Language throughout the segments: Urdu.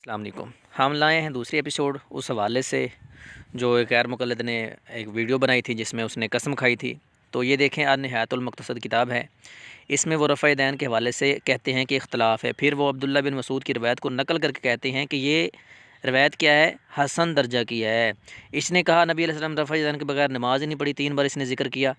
السلام علیکم۔ ہم لائے ہیں دوسری ایپیسوڈ اس حوالے سے جو ایک غیر مقلد نے ایک ویڈیو بنائی تھی جس میں اس نے قسم کھائی تھی۔ تو یہ دیکھیں، النہایۃ المقتصد کتاب ہے، اس میں وہ رفع دین کے حوالے سے کہتے ہیں کہ اختلاف ہے، پھر وہ عبداللہ بن مسعود کی روایت کو نقل کر کے کہتے ہیں کہ یہ روایت کیا ہے، حسن درجہ کی ہے۔ اس نے کہا نبی علیہ السلام رفع دین کے بغیر نماز ہی نہیں پڑھی، 3 بار اس نے ذکر کیا،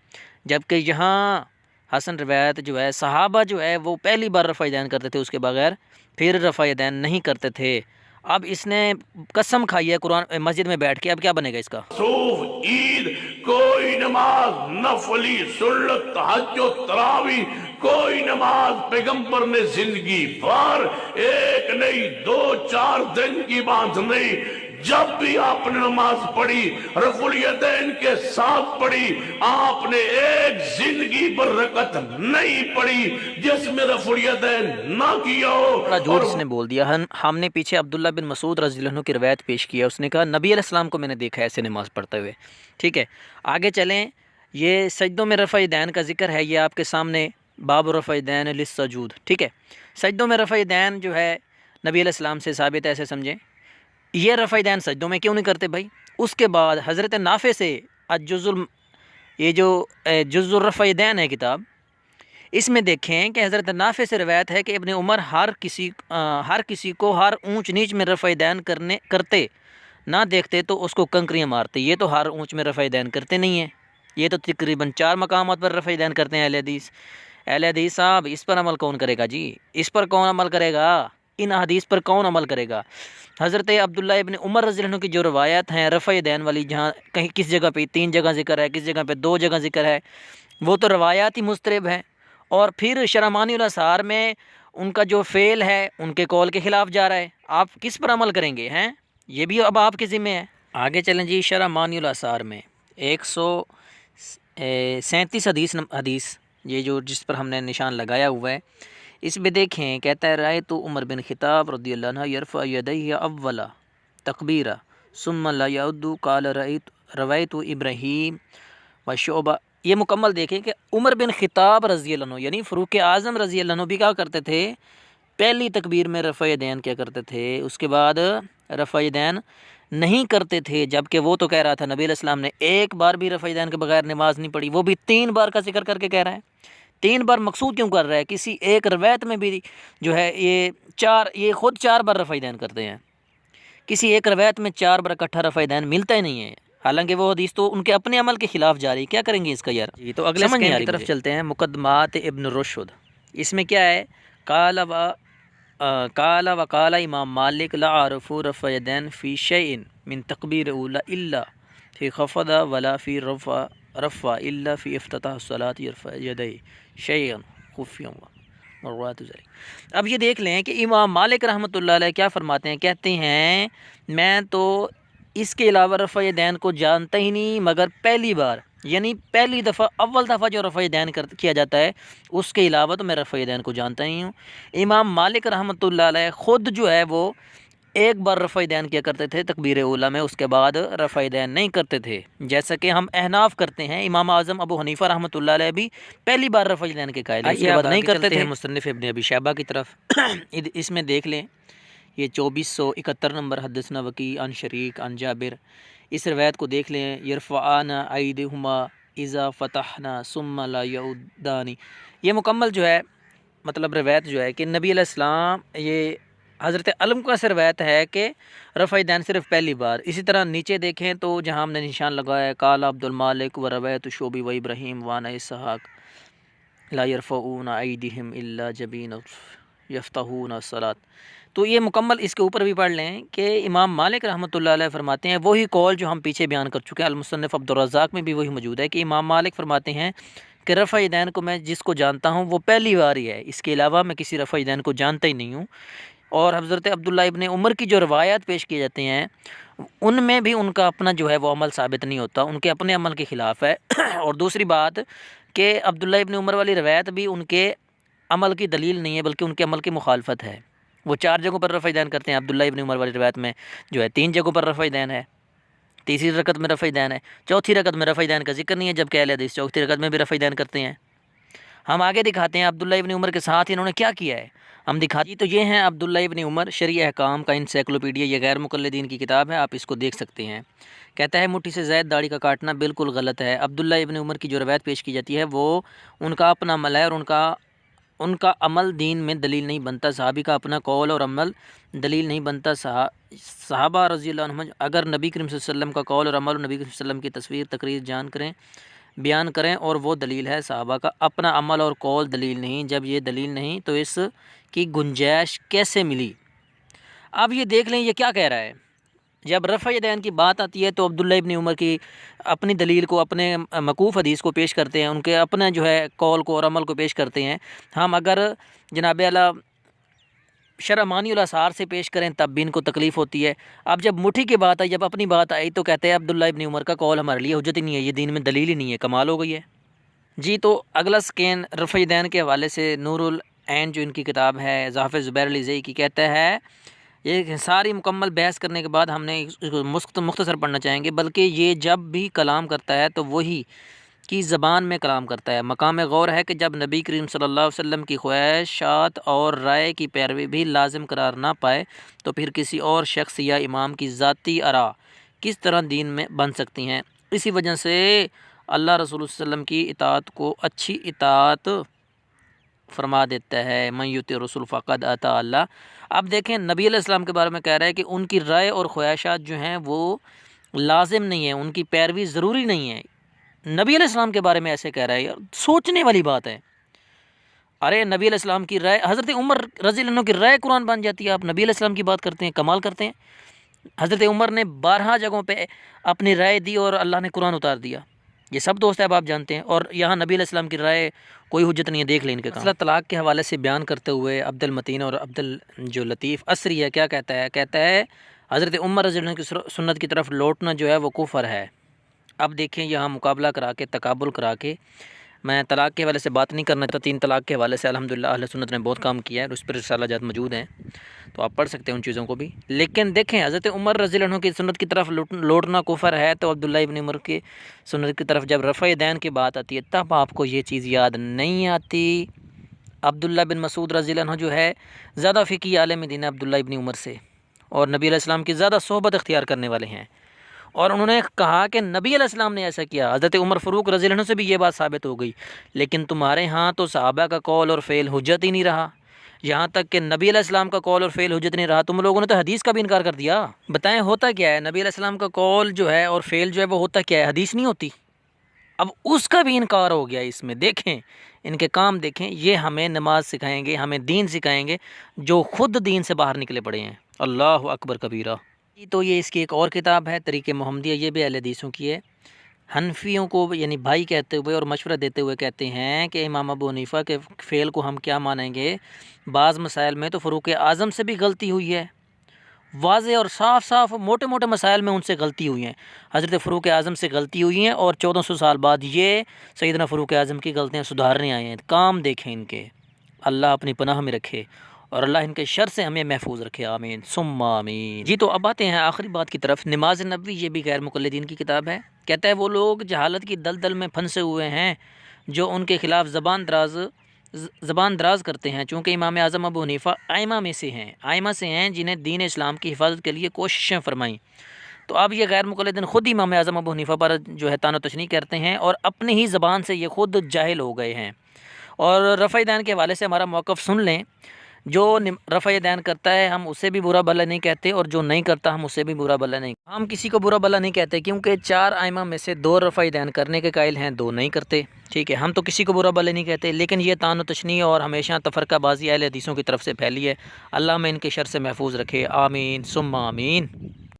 جبکہ یہاں حسن روایت جو ہے صحابہ جو ہے وہ پہلی بار رفع دین کرتے تھے، اس کے بغیر پھر رفع دین نہیں کرتے تھے۔ اب اس نے قسم کھائی ہے قرآن مسجد میں بیٹھ کے، اب کیا بنے گا اس کا؟ صوف عید کوئی نماز نفلی سنت تہجد تراوی کوئی نماز پیغمبر نے زندگی بھر ایک نہیں 2-4 دن کی بات نہیں، جب بھی آپ نے نماز پڑھی رفع الیدین کے ساتھ پڑھی، آپ نے ایک زندگی پر رکعت نہیں پڑھی جس میں رفع الیدین نہ کیا ہو۔ بڑا جھوٹ اس نے بول دیا۔ ہم نے پیچھے عبداللہ بن مسعود رضی اللہ عنہ کی روایت پیش کیا، اس نے کہا نبی علیہ السلام کو میں نے دیکھا ایسے نماز پڑھتے ہوئے۔ ٹھیک ہے، آگے چلیں۔ یہ سجدوں میں رفع دین کا ذکر ہے، یہ آپ کے سامنے باب رفع دین للسجود۔ ٹھیک ہے، سجدوں میں رفع دین جو ہے نبی علیہ السلام سے ثابت ہے، ایسے سمجھیں۔ یہ رفع دین سجدوں میں کیوں نہیں کرتے بھائی؟ اس کے بعد حضرت نافع سے یہ جو جز الرفع دین ہے کتاب، اس میں دیکھیں کہ حضرت نافع سے روایت ہے کہ ابن عمر ہر کسی کو ہر اونچ نیچ میں رفع دین کرتے نہ دیکھتے تو اس کو کنکریاں مارتے۔ یہ تو ہر اونچ میں رفع دین کرتے نہیں ہیں، یہ تو تقریباً 4 مقامات پر رفع دین کرتے ہیں اہل حدیث صاحب۔ اس پر عمل کون کرے گا جی؟ اس پر کون عمل کرے گا؟ ان حدیث پر کون عمل کرے گا؟ حضرت عبداللہ ابن عمر رضی اللہ عنہ کی جو روایت ہیں رفع دین والی، جہاں کہیں کس جگہ پہ 3 جگہ ذکر ہے، کس جگہ پہ 2 جگہ ذکر ہے، وہ تو روایات ہی مضطرب ہیں۔ اور پھر شرح مانی الاثار میں ان کا جو فعل ہے ان کے قول کے خلاف جا رہا ہے، آپ کس پر عمل کریں گے ہیں؟ یہ بھی اب آپ کے ذمہ ہے۔ آگے چلیں جی، شرح مانی الاثار میں 137 حدیث یہ جو جس پر ہم نے نشان لگایا ہوا ہے، اس میں دیکھیں، کہتا ہے رأیت عمر بن خطاب رضی اللہ عنہ یرفع یدیہ اولا تکبیرہ ثم لا یعد قال رویت ابراہیم و شعبہ۔ یہ مکمل دیکھیں کہ عمر بن خطاب رضی اللہ عنہ یعنی فاروق اعظم رضی اللہ عنہ بھی کیا کرتے تھے؟ پہلی تکبیر میں رفع دین کیا کرتے تھے، اس کے بعد رفع دین نہیں کرتے تھے، جبکہ وہ تو کہہ رہا تھا نبی علیہ السلام نے ایک بار بھی رفع دین کے بغیر نماز نہیں پڑھی، وہ بھی 3 بار کا ذکر کر کے کہہ رہا ہے۔ 3 بار مقصود کیوں کر رہا ہے؟ کسی ایک روایت میں بھی جو ہے یہ خود 4 بار رفع دین کرتے ہیں، کسی ایک روایت میں 4 بار اکٹھا رفع دین ملتا ہی نہیں ہے، حالانکہ وہ حدیث تو ان کے اپنے عمل کے خلاف جا رہی ہے۔ کیا کریں گے اس کا یار؟ جی تو اگلے سکیم کی طرف چلتے ہیں، مقدمات ابن رشد۔ اس میں کیا ہے؟ قال وقال امام مالک لا اعرف رفع دین فی شیء من تکبیر اولا الا فی خفض ولا فی رفع الا فی افتتاح الصلاۃ یرفع یدیہ شیئا خفیا مرات ذلك۔ اب یہ دیکھ لیں کہ امام مالک رحمۃ اللہ علیہ کیا فرماتے ہیں، کہتے ہیں میں تو اس کے علاوہ رفع دین کو جانتا ہی نہیں مگر پہلی بار، یعنی پہلی دفعہ اول دفعہ جو رفع دین کیا جاتا ہے اس کے علاوہ تو میں رفع دین کو جانتا ہی ہوں۔ امام مالک رحمۃ اللہ علیہ خود جو ہے وہ ایک بار رفع دین کیا کرتے تھے تکبیر اولا میں، اس کے بعد رفع دین نہیں کرتے تھے، جیسا کہ ہم احناف کرتے ہیں۔ امام اعظم ابو حنیفہ رحمۃ اللہ علیہ بھی پہلی بار رفع دین کے قائل ہیں، اس کے بعد نہیں کرتے تھے۔ مصنف ابن ابی شیبہ کی طرف اس میں دیکھ لیں، یہ 2471 نمبر، حدثنا وکیع عن شریک عن جابر، اس روایت کو دیکھ لیں، یرفعان ایدیہما اذا فتحنا ثم لا یعودان۔ یہ مکمل جو ہے مطلب روایت جو ہے کہ نبی علیہ السلام، یہ حضرت علم کا سے روایت ہے کہ رفع دین صرف پہلی بار۔ اسی طرح نیچے دیکھیں تو جہاں ہم نے نشان لگایا ہے، قال عبد المالک و روایت شعبی و ابراہیم وان اسحاق لا یرفعون ایدیہم الا جبین یفتحون الصلاۃ۔ تو یہ مکمل اس کے اوپر بھی پڑھ لیں کہ امام مالک رحمۃ اللہ علیہ فرماتے ہیں وہی قول جو ہم پیچھے بیان کر چکے ہیں، المصنف عبدالرزاق میں بھی وہی موجود ہے کہ امام مالک فرماتے ہیں کہ رفع دین کو میں جس کو جانتا ہوں وہ پہلی بار ہی ہے، اس کے علاوہ میں کسی رفع دین کو جانتا ہی نہیں ہوں۔ اور حضرت عبداللہ ابن عمر کی جو روایات پیش کی جاتی ہیں ان میں بھی ان کا اپنا جو ہے وہ عمل ثابت نہیں ہوتا، ان کے اپنے عمل کے خلاف ہے۔ اور دوسری بات کہ عبداللہ ابن عمر والی روایت بھی ان کے عمل کی دلیل نہیں ہے بلکہ ان کے عمل کی مخالفت ہے۔ وہ 4 جگہوں پر رفع دین کرتے ہیں، عبداللہ ابن عمر والی روایت میں جو ہے 3 جگہوں پر رفع دین ہے، تیسری رکعت میں رفع دین ہے، چوتھی رکعت میں رفع دین کا ذکر نہیں ہے، جبکہ اہل حدیث چوتھی رکعت میں بھی رفع دین کرتے ہیں۔ ہم آگے دکھاتے ہیں عبداللہ ابن عمر کے ساتھ انہوں نے کیا کیا ہے۔ ہم دکھاتی تو یہ ہیں عبداللہ ابن عمر شرعی احکام کا انسائکلوپیڈیا، یہ غیر مقلدین کی کتاب ہے، آپ اس کو دیکھ سکتے ہیں۔ کہتا ہے مٹھی سے زائد داڑھی کا کاٹنا بالکل غلط ہے۔ عبداللہ ابن عمر کی جو روایت پیش کی جاتی ہے وہ ان کا اپنا عمل ہے، اور ان کا عمل دین میں دلیل نہیں بنتا، صحابی کا اپنا قول اور عمل دلیل نہیں بنتا۔ صحابہ رضی اللہ عنہم اگر نبی کریم صلی اللہ علیہ وسلم کا قول اور عمل اور نبی کریم صلی اللہ علیہ وسلم کی تصویر تقریر بیان کریں اور وہ دلیل ہے، صحابہ کا اپنا عمل اور قول دلیل نہیں۔ جب یہ دلیل نہیں تو اس کی گنجائش کیسے ملی؟ اب یہ دیکھ لیں یہ کیا کہہ رہا ہے۔ جب رفع یدین کی بات آتی ہے تو عبداللہ ابن عمر کی اپنی دلیل کو، اپنے موقوف حدیث کو پیش کرتے ہیں، ان کے اپنے جو ہے قول کو اور عمل کو پیش کرتے ہیں۔ ہم اگر جناب اعلیٰ شرح مانی الاثار سے پیش کریں تب بھی ان کو تکلیف ہوتی ہے۔ اب جب مٹھی کی بات آئی، جب اپنی بات آئی تو کہتے ہیں عبداللہ ابن عمر کا قول ہمارے لیے حجت ہی نہیں ہے، یہ دین میں دلیل ہی نہیں ہے، کمال ہو گئی ہے جی۔ تو اگلا سکین رفع یدین کے حوالے سے نور العین جو ان کی کتاب ہے حافظ زبیر علی زئی کی، کہتا ہے یہ ساری مکمل بحث کرنے کے بعد ہم نے اس کو مختصر پڑھنا چاہیں گے، بلکہ یہ جب بھی کلام کرتا ہے تو وہی کی زبان میں کلام کرتا ہے۔ مقام غور ہے کہ جب نبی کریم صلی اللہ علیہ وسلم کی خواہشات اور رائے کی پیروی بھی لازم قرار نہ پائے تو پھر کسی اور شخص یا امام کی ذاتی آراء کس طرح دین میں بن سکتی ہیں۔ اسی وجہ سے اللہ رسول صلی اللہ علیہ وسلم کی اطاعت کو اچھی اطاعت فرما دیتا ہے، من یطع الرسول فقد اطاع اللہ۔ اب دیکھیں نبی علیہ السلام کے بارے میں کہہ رہا ہے کہ ان کی رائے اور خواہشات جو ہیں وہ لازم نہیں ہیں، ان کی پیروی ضروری نہیں ہے۔ نبی علیہ السلام کے بارے میں ایسے کہہ رہا ہے، سوچنے والی بات ہے۔ ارے نبی علیہ السلام کی رائے، حضرت عمر رضی اللہ عنہ کی رائے قرآن بن جاتی ہے، آپ نبی علیہ السلام کی بات کرتے ہیں، کمال کرتے ہیں۔ حضرت عمر نے 12 جگہوں پہ اپنی رائے دی اور اللہ نے قرآن اتار دیا، یہ سب دوست احباب جانتے ہیں، اور یہاں نبی علیہ السلام کی رائے کوئی حجت نہیں ہے، دیکھ لیں ان کے کام۔ مسئلہ طلاق کے حوالے سے بیان کرتے ہوئے عبد المتین اور جو لطیف اسری ہے کیا کہتا ہے؟ کہتا ہے حضرت عمر رضی اللہ عنہ کی سنت کی طرف لوٹنا جو ہے وہ کفر ہے۔ اب دیکھیں یہاں مقابلہ کرا کے، تقابل کرا کے، میں طلاق کے حوالے سے بات نہیں کرنا چاہتا، 3 طلاق کے حوالے سے الحمدللہ اہل سنت نے بہت کام کیا ہے، اور اس پر رسالہ جات موجود ہیں تو آپ پڑھ سکتے ہیں ان چیزوں کو بھی۔ لیکن دیکھیں حضرت عمر رضی اللہ عنہ کی سنت کی طرف لوٹنا کفر ہے، تو عبداللہ ابن عمر کی سنت کی طرف جب رفع یدین کی بات آتی ہے تب آپ کو یہ چیز یاد نہیں آتی۔ عبداللہ بن مسعود رضی اللہ عنہ جو ہے زیادہ فقی عالم دین عبداللہ ابن عمر سے، اور نبی علیہ السلام کی زیادہ صحبت اختیار کرنے والے ہیں، اور انہوں نے کہا کہ نبی علیہ السلام نے ایسا کیا۔ حضرت عمر فاروق رضی اللہ عنہ سے بھی یہ بات ثابت ہو گئی، لیکن تمہارے ہاں تو صحابہ کا قول اور فعل حجت ہی نہیں رہا، یہاں تک کہ نبی علیہ السلام کا قول اور فعل حجت نہیں رہا، تم لوگوں نے تو حدیث کا بھی انکار کر دیا۔ بتائیں ہوتا کیا ہے؟ نبی علیہ السلام کا قول جو ہے اور فعل جو ہے وہ ہوتا کیا ہے؟ حدیث نہیں ہوتی، اب اس کا بھی انکار ہو گیا اس میں۔ دیکھیں ان کے کام دیکھیں، یہ ہمیں نماز سکھائیں گے، ہمیں دین سکھائیں گے، جو خود دین سے باہر نکلے پڑے ہیں۔ اللہ اکبر کبیرہ۔ تو یہ اس کی ایک اور کتاب ہے طریق محمدیہ، یہ بھی اہل حدیثوں کی ہے۔ حنفیوں کو یعنی بھائی کہتے ہوئے اور مشورہ دیتے ہوئے کہتے ہیں کہ امام ابو حنیفہ کے فعل کو ہم کیا مانیں گے؟ بعض مسائل میں تو فاروق اعظم سے بھی غلطی ہوئی ہے، واضح اور صاف صاف موٹے موٹے مسائل میں ان سے غلطی ہوئی ہیں، حضرت فاروق اعظم سے غلطی ہوئی ہیں، اور 1400 سال بعد یہ سیدنا فاروق اعظم کی غلطیاں سدھارنے آئے ہیں۔ کام دیکھیں ان کے، اللہ اپنی پناہ میں رکھے اور اللہ ان کے شر سے ہمیں محفوظ رکھے، آمین ثم آمین جی۔ تو اب آتے ہیں آخری بات کی طرف، نماز نبوی، یہ بھی غیر مقلدین کی کتاب ہے۔ کہتا ہے وہ لوگ جہالت کی دلدل میں پھنسے ہوئے ہیں جو ان کے خلاف زبان دراز کرتے ہیں، چونکہ امام اعظم ابو حنیفہ ائمہ سے ہیں جنہیں دین اسلام کی حفاظت کے لیے کوششیں فرمائیں۔ تو اب یہ غیر مقلدین خود ہی امام اعظم ابو حنیفہ پر جو ہے طعن و تشنیع کرتے ہیں، اور اپنی ہی زبان سے یہ خود جاہل ہو گئے ہیں۔ اور رفع یدین کے حوالے سے ہمارا موقف سن لیں، جو رفع یدین کرتا ہے ہم اسے بھی برا بھلا نہیں کہتے، اور جو نہیں کرتا ہم اسے بھی برا بھلا نہیں، ہم کسی کو برا بھلا نہیں کہتے، کیونکہ 4 ائمہ میں سے 2 رفع یدین کرنے کے قائل ہیں، 2 نہیں کرتے، ٹھیک ہے۔ ہم تو کسی کو برا بھلا نہیں کہتے، لیکن یہ طعن و تشنیع اور ہمیشہ تفرقہ بازی اہل حدیثوں کی طرف سے پھیلی ہے، اللہ ہمیں ان کے شر سے محفوظ رکھے، آمین ثم آمین۔